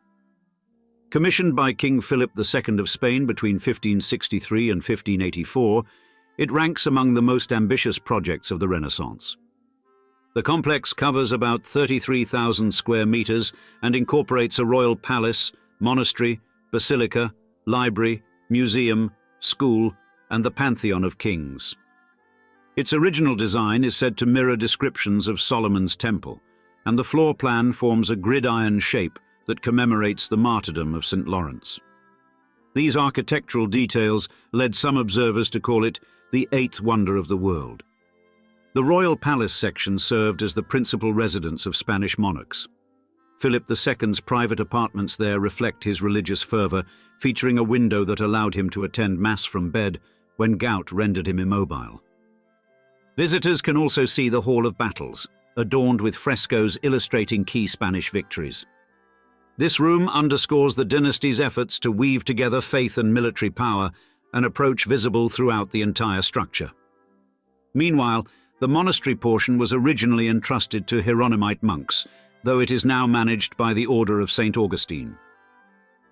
Commissioned by King Philip II of Spain between 1563 and 1584, it ranks among the most ambitious projects of the Renaissance. The complex covers about 33,000 square meters and incorporates a royal palace, monastery, basilica, library, museum, school, and the Pantheon of Kings. Its original design is said to mirror descriptions of Solomon's Temple, and the floor plan forms a gridiron shape that commemorates the martyrdom of St. Lawrence. These architectural details led some observers to call it the eighth wonder of the world. The royal palace section served as the principal residence of Spanish monarchs. Philip II's private apartments there reflect his religious fervor, featuring a window that allowed him to attend Mass from bed when gout rendered him immobile. Visitors can also see the Hall of Battles, adorned with frescoes illustrating key Spanish victories. This room underscores the dynasty's efforts to weave together faith and military power, an approach visible throughout the entire structure. Meanwhile, the monastery portion was originally entrusted to Hieronymite monks, though it is now managed by the Order of St. Augustine.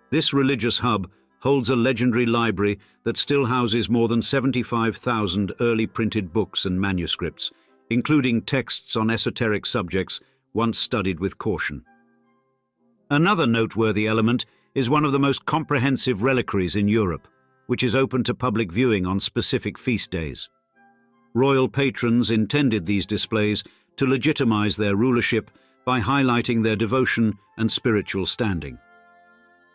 This religious hub holds a legendary library that still houses more than 75,000 early printed books and manuscripts, including texts on esoteric subjects once studied with caution. Another noteworthy element is one of the most comprehensive reliquaries in Europe, which is open to public viewing on specific feast days. Royal patrons intended these displays to legitimize their rulership by highlighting their devotion and spiritual standing.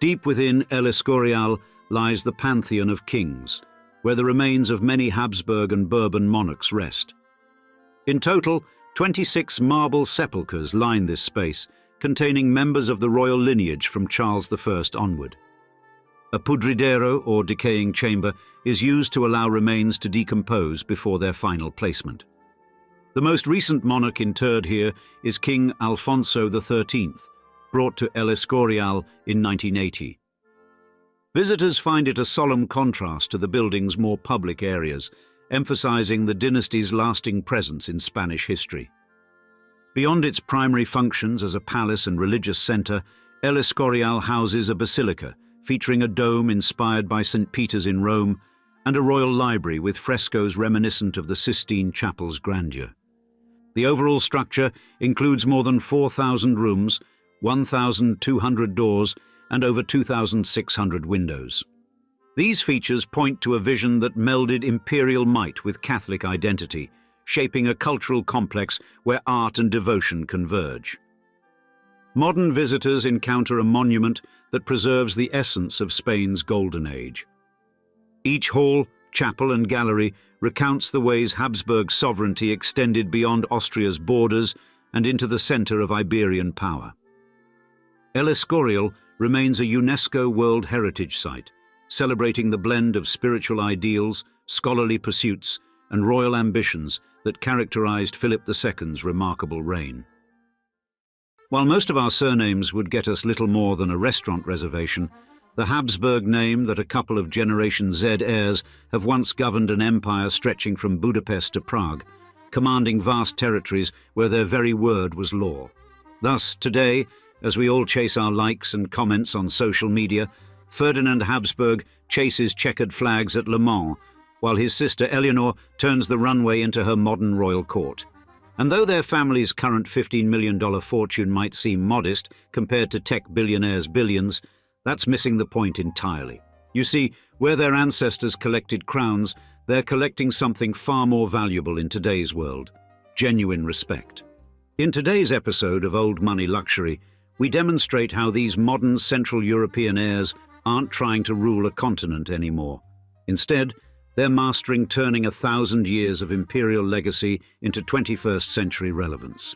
Deep within El Escorial lies the Pantheon of Kings, where the remains of many Habsburg and Bourbon monarchs rest. In total, 26 marble sepulchres line this space, containing members of the royal lineage from Charles I onward. A pudridero, or decaying chamber, is used to allow remains to decompose before their final placement. The most recent monarch interred here is King Alfonso XIII, brought to El Escorial in 1980. Visitors find it a solemn contrast to the building's more public areas, emphasizing the dynasty's lasting presence in Spanish history. Beyond its primary functions as a palace and religious center, El Escorial houses a basilica, featuring a dome inspired by St. Peter's in Rome, and a royal library with frescoes reminiscent of the Sistine Chapel's grandeur. The overall structure includes more than 4,000 rooms, 1,200 doors, and over 2,600 windows. These features point to a vision that melded imperial might with Catholic identity, shaping a cultural complex where art and devotion converge. Modern visitors encounter a monument that preserves the essence of Spain's Golden Age. Each hall, chapel, and gallery recounts the ways Habsburg sovereignty extended beyond Austria's borders and into the center of Iberian power. El Escorial remains a UNESCO World Heritage Site, celebrating the blend of spiritual ideals, scholarly pursuits, and royal ambitions that characterized Philip II's remarkable reign. While most of our surnames would get us little more than a restaurant reservation, the Habsburg name that a couple of Generation Z heirs have once governed an empire stretching from Budapest to Prague, commanding vast territories where their very word was law. Thus, today, as we all chase our likes and comments on social media, Ferdinand Habsburg chases checkered flags at Le Mans, while his sister Eleanor turns the runway into her modern royal court. And though their family's current $15 million fortune might seem modest compared to tech billionaires' billions, that's missing the point entirely. You see, where their ancestors collected crowns, they're collecting something far more valuable in today's world: genuine respect. In today's episode of Old Money Luxury, we demonstrate how these modern Central European heirs aren't trying to rule a continent anymore. Instead, they're mastering turning 1,000 years of imperial legacy into 21st century relevance.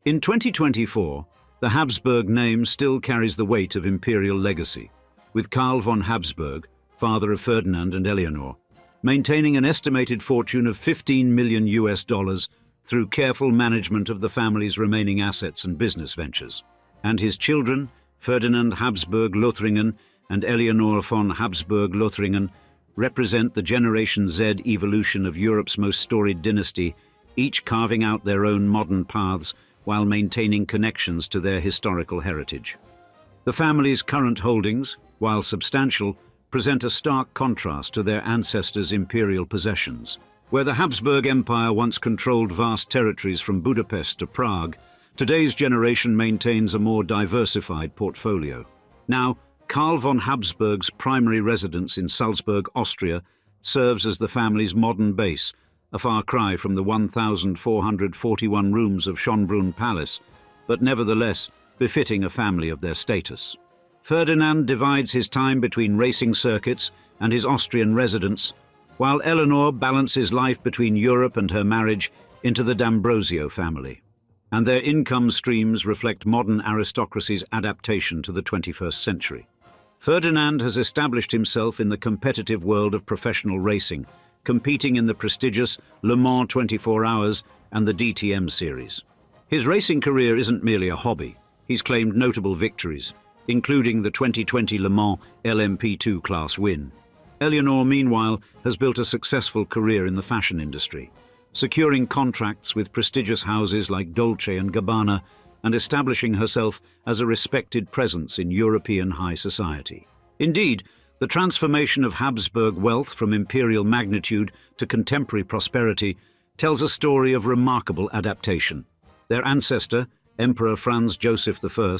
In 2024, the Habsburg name still carries the weight of imperial legacy, with Karl von Habsburg, father of Ferdinand and Eleanor, maintaining an estimated fortune of $15 million through careful management of the family's remaining assets and business ventures. And his children, Ferdinand Habsburg Lothringen and Eleanor von Habsburg Lothringen, represent the Generation Z evolution of Europe's most storied dynasty, each carving out their own modern paths while maintaining connections to their historical heritage. The family's current holdings, while substantial, present a stark contrast to their ancestors' imperial possessions. Where the Habsburg Empire once controlled vast territories from Budapest to Prague, today's generation maintains a more diversified portfolio. Now, Karl von Habsburg's primary residence in Salzburg, Austria, serves as the family's modern base, a far cry from the 1,441 rooms of Schönbrunn Palace, but nevertheless befitting a family of their status. Ferdinand divides his time between racing circuits and his Austrian residence, while Eleanor balances life between Europe and her marriage into the D'Ambrosio family. And their income streams reflect modern aristocracy's adaptation to the 21st century. Ferdinand has established himself in the competitive world of professional racing, competing in the prestigious Le Mans 24 Hours and the DTM series. His racing career isn't merely a hobby. He's claimed notable victories, including the 2020 Le Mans LMP2 class win. Eleanor, meanwhile, has built a successful career in the fashion industry, securing contracts with prestigious houses like Dolce & Gabbana and establishing herself as a respected presence in European high society. Indeed, the transformation of Habsburg wealth from imperial magnitude to contemporary prosperity tells a story of remarkable adaptation. Their ancestor, Emperor Franz Joseph I,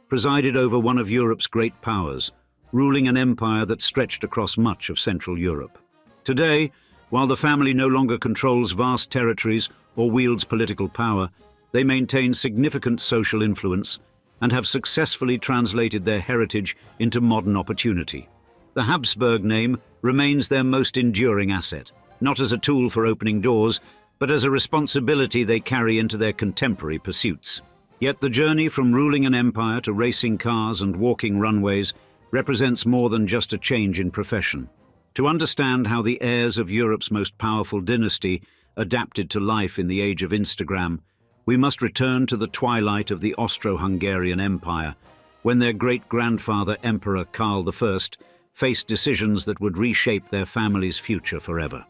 presided over one of Europe's great powers, ruling an empire that stretched across much of Central Europe. Today, while the family no longer controls vast territories or wields political power, they maintain significant social influence and have successfully translated their heritage into modern opportunity. The Habsburg name remains their most enduring asset, not as a tool for opening doors, but as a responsibility they carry into their contemporary pursuits. Yet the journey from ruling an empire to racing cars and walking runways represents more than just a change in profession. To understand how the heirs of Europe's most powerful dynasty adapted to life in the age of Instagram, we must return to the twilight of the Austro-Hungarian Empire, when their great-grandfather Emperor Karl I faced decisions that would reshape their family's future forever.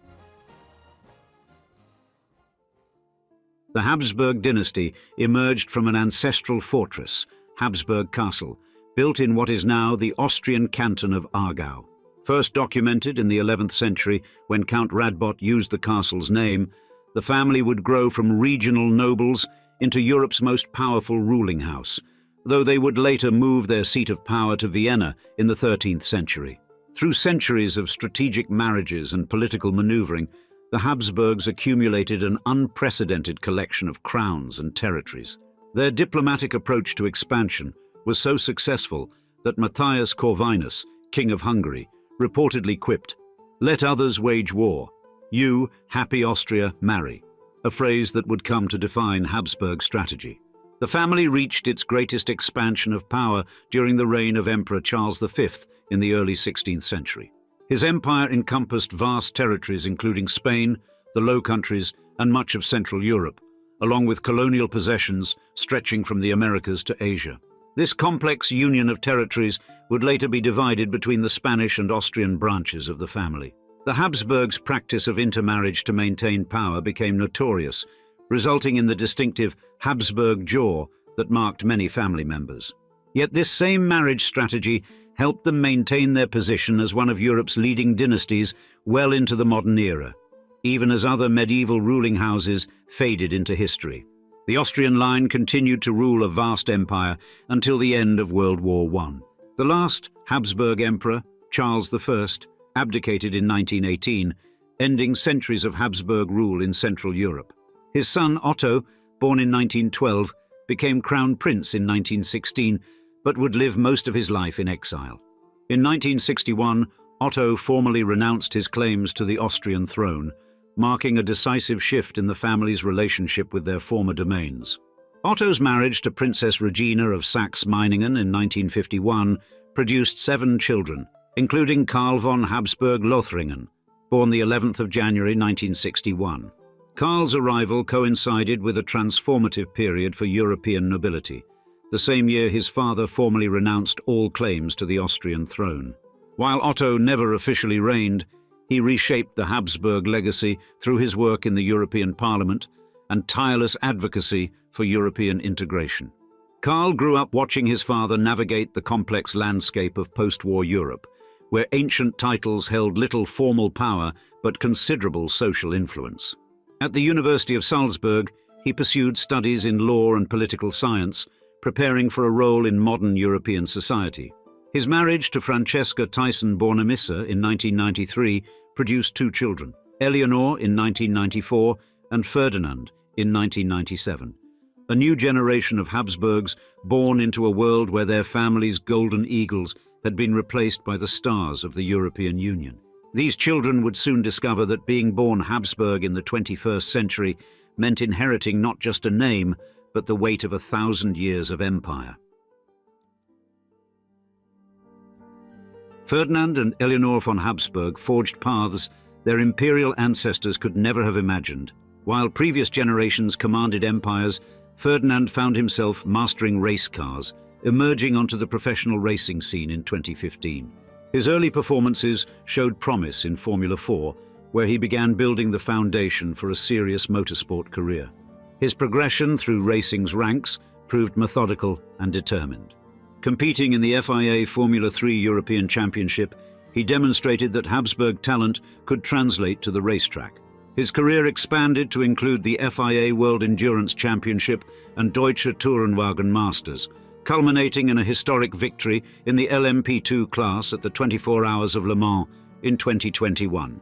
The Habsburg dynasty emerged from an ancestral fortress, Habsburg Castle, built in what is now the Austrian canton of Aargau. First documented in the 11th century when Count Radbot used the castle's name, the family would grow from regional nobles into Europe's most powerful ruling house, though they would later move their seat of power to Vienna in the 13th century. Through centuries of strategic marriages and political maneuvering, the Habsburgs accumulated an unprecedented collection of crowns and territories. Their diplomatic approach to expansion was so successful that Matthias Corvinus, King of Hungary, reportedly quipped, "Let others wage war. You, happy Austria, marry," a phrase that would come to define Habsburg strategy. The family reached its greatest expansion of power during the reign of Emperor Charles V in the early 16th century. His empire encompassed vast territories including Spain, the Low Countries, and much of Central Europe, along with colonial possessions stretching from the Americas to Asia. This complex union of territories would later be divided between the Spanish and Austrian branches of the family. The Habsburgs' practice of intermarriage to maintain power became notorious, resulting in the distinctive Habsburg jaw that marked many family members. Yet this same marriage strategy helped them maintain their position as one of Europe's leading dynasties well into the modern era, even as other medieval ruling houses faded into history. The Austrian line continued to rule a vast empire until the end of World War I. The last Habsburg emperor, Charles I, abdicated in 1918, ending centuries of Habsburg rule in Central Europe. His son Otto, born in 1912, became crown prince in 1916, but would live most of his life in exile. In 1961, Otto formally renounced his claims to the Austrian throne, marking a decisive shift in the family's relationship with their former domains. Otto's marriage to Princess Regina of Saxe-Meiningen in 1951 produced 7 children, including Karl von Habsburg-Lothringen, born the 11th of January 1961. Karl's arrival coincided with a transformative period for European nobility, the same year his father formally renounced all claims to the Austrian throne. While Otto never officially reigned, he reshaped the Habsburg legacy through his work in the European Parliament and tireless advocacy for European integration. Karl grew up watching his father navigate the complex landscape of post-war Europe, where ancient titles held little formal power but considerable social influence. At the University of Salzburg, he pursued studies in law and political science, preparing for a role in modern European society. His marriage to Francesca Thyssen-Bornemisser in 1993 produced 2 children, Eleanor in 1994 and Ferdinand in 1997. A new generation of Habsburgs born into a world where their family's golden eagles had been replaced by the stars of the European Union. These children would soon discover that being born Habsburg in the 21st century meant inheriting not just a name, but the weight of 1,000 years of empire. Ferdinand and Eleanor von Habsburg forged paths their imperial ancestors could never have imagined. While previous generations commanded empires, Ferdinand found himself mastering race cars, emerging onto the professional racing scene in 2015. His early performances showed promise in Formula 4, where he began building the foundation for a serious motorsport career. His progression through racing's ranks proved methodical and determined. Competing in the FIA Formula 3 European Championship, he demonstrated that Habsburg talent could translate to the racetrack. His career expanded to include the FIA World Endurance Championship and Deutsche Tourenwagen Masters, culminating in a historic victory in the LMP2 class at the 24 Hours of Le Mans in 2021.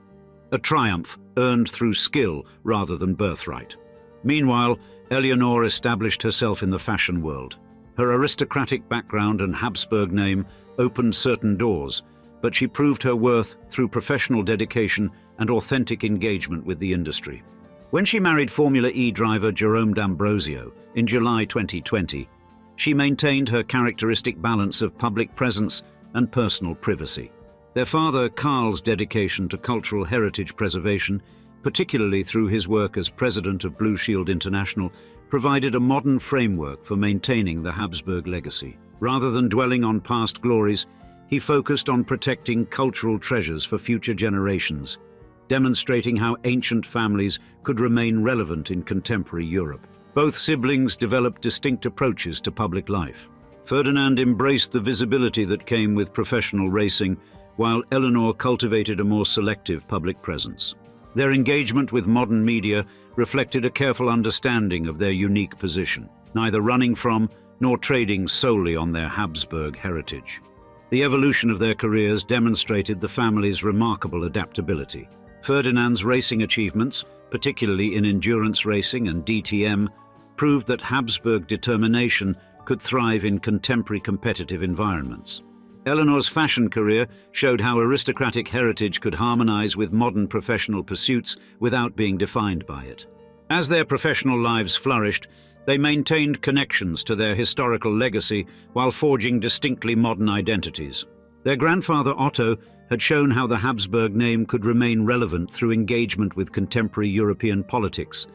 A triumph earned through skill rather than birthright. Meanwhile, Eleanor established herself in the fashion world. Her aristocratic background and Habsburg name opened certain doors, but she proved her worth through professional dedication and authentic engagement with the industry. When she married Formula E driver Jerome D'Ambrosio in July 2020, she maintained her characteristic balance of public presence and personal privacy. Their father, Karl's dedication to cultural heritage preservation, particularly through his work as president of Blue Shield International, provided a modern framework for maintaining the Habsburg legacy. Rather than dwelling on past glories, he focused on protecting cultural treasures for future generations. demonstrating how ancient families could remain relevant in contemporary Europe. Both siblings developed distinct approaches to public life. Ferdinand embraced the visibility that came with professional racing, while Eleanor cultivated a more selective public presence. Their engagement with modern media reflected a careful understanding of their unique position, neither running from nor trading solely on their Habsburg heritage. The evolution of their careers demonstrated the family's remarkable adaptability. Ferdinand's racing achievements, particularly in endurance racing and DTM, proved that Habsburg determination could thrive in contemporary competitive environments. Eleanor's fashion career showed how aristocratic heritage could harmonize with modern professional pursuits without being defined by it. As their professional lives flourished, they maintained connections to their historical legacy while forging distinctly modern identities. Their grandfather Otto had shown how the Habsburg name could remain relevant through engagement with contemporary European politics,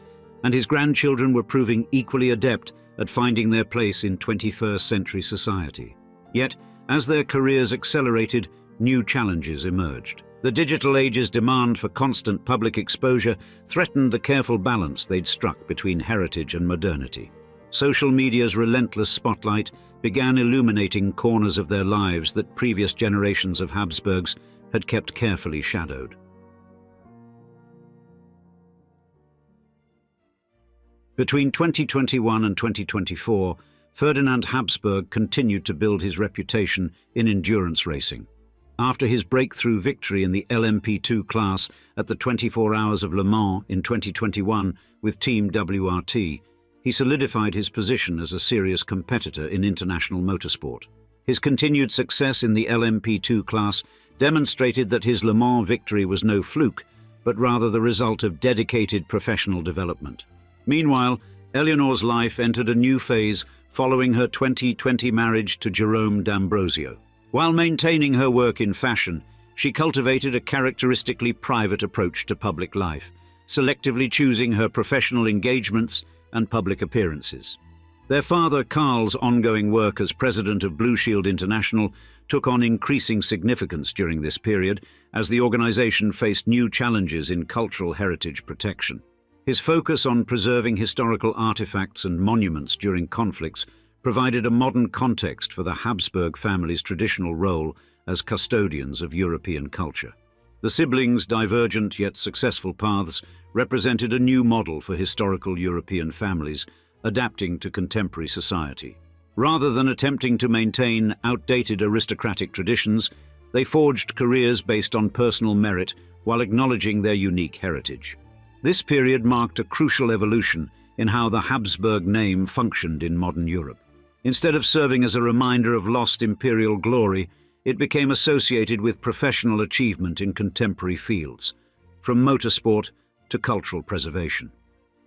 and his grandchildren were proving equally adept at finding their place in 21st century society. Yet, as their careers accelerated, new challenges emerged. The digital age's demand for constant public exposure threatened the careful balance they'd struck between heritage and modernity. Social media's relentless spotlight began illuminating corners of their lives that previous generations of Habsburgs had kept carefully shadowed. Between 2021 and 2024, Ferdinand Habsburg continued to build his reputation in endurance racing. After his breakthrough victory in the LMP2 class at the 24 Hours of Le Mans in 2021 with Team WRT, he solidified his position as a serious competitor in international motorsport. His continued success in the LMP2 class demonstrated that his Le Mans victory was no fluke, but rather the result of dedicated professional development. Meanwhile, Eleanor's life entered a new phase following her 2020 marriage to Jerome D'Ambrosio. While maintaining her work in fashion, she cultivated a characteristically private approach to public life, selectively choosing her professional engagements and public appearances. Their father Karl's ongoing work as president of Blue Shield International took on increasing significance during this period as the organization faced new challenges in cultural heritage protection. His focus on preserving historical artifacts and monuments during conflicts provided a modern context for the Habsburg family's traditional role as custodians of European culture. The siblings' divergent yet successful paths represented a new model for historical European families adapting to contemporary society. Rather than attempting to maintain outdated aristocratic traditions, they forged careers based on personal merit while acknowledging their unique heritage. This period marked a crucial evolution in how the Habsburg name functioned in modern Europe. Instead of serving as a reminder of lost imperial glory, it became associated with professional achievement in contemporary fields, from motorsport to cultural preservation.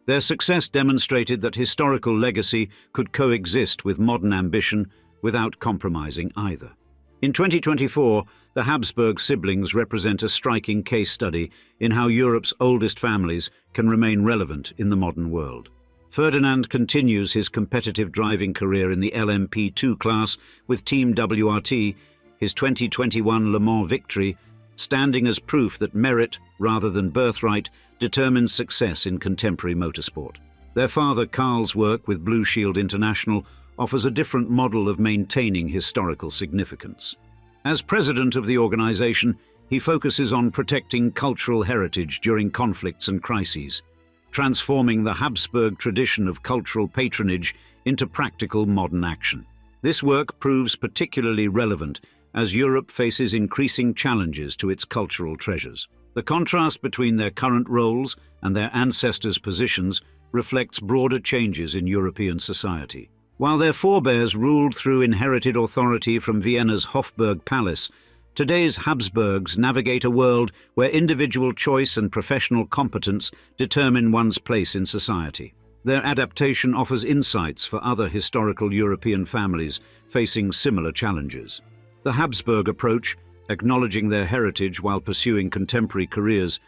Their success demonstrated that historical legacy could coexist with modern ambition without compromising either. In 2024, the Habsburg siblings represent a striking case study in how Europe's oldest families can remain relevant in the modern world. Ferdinand continues his competitive driving career in the LMP2 class with Team WRT, his 2021 Le Mans victory, standing as proof that merit, rather than birthright, determines success in contemporary motorsport. Their father Karl's work with Blue Shield International offers a different model of maintaining historical significance. As president of the organization, he focuses on protecting cultural heritage during conflicts and crises, transforming the Habsburg tradition of cultural patronage into practical modern action. This work proves particularly relevant as Europe faces increasing challenges to its cultural treasures. The contrast between their current roles and their ancestors' positions reflects broader changes in European society. While their forebears ruled through inherited authority from Vienna's Hofburg Palace, today's Habsburgs navigate a world where individual choice and professional competence determine one's place in society. Their adaptation offers insights for other historical European families facing similar challenges. The Habsburg approach, acknowledging their heritage while pursuing contemporary careers,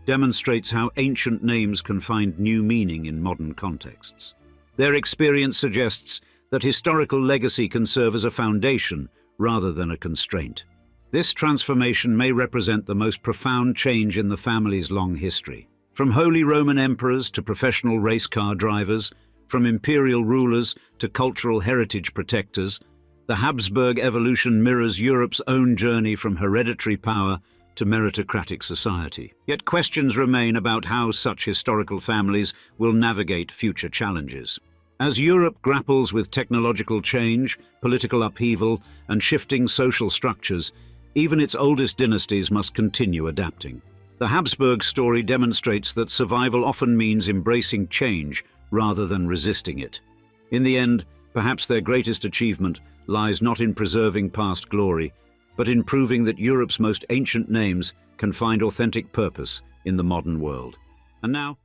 demonstrates how ancient names can find new meaning in modern contexts. Their experience suggests that historical legacy can serve as a foundation rather than a constraint. This transformation may represent the most profound change in the family's long history. From Holy Roman emperors to professional race car drivers, from imperial rulers to cultural heritage protectors, the Habsburg evolution mirrors Europe's own journey from hereditary power to meritocratic society. Yet questions remain about how such historical families will navigate future challenges. As Europe grapples with technological change, political upheaval, and shifting social structures, even its oldest dynasties must continue adapting. The Habsburg story demonstrates that survival often means embracing change rather than resisting it. In the end, perhaps their greatest achievement lies not in preserving past glory, but in proving that Europe's most ancient names can find authentic purpose in the modern world. And now,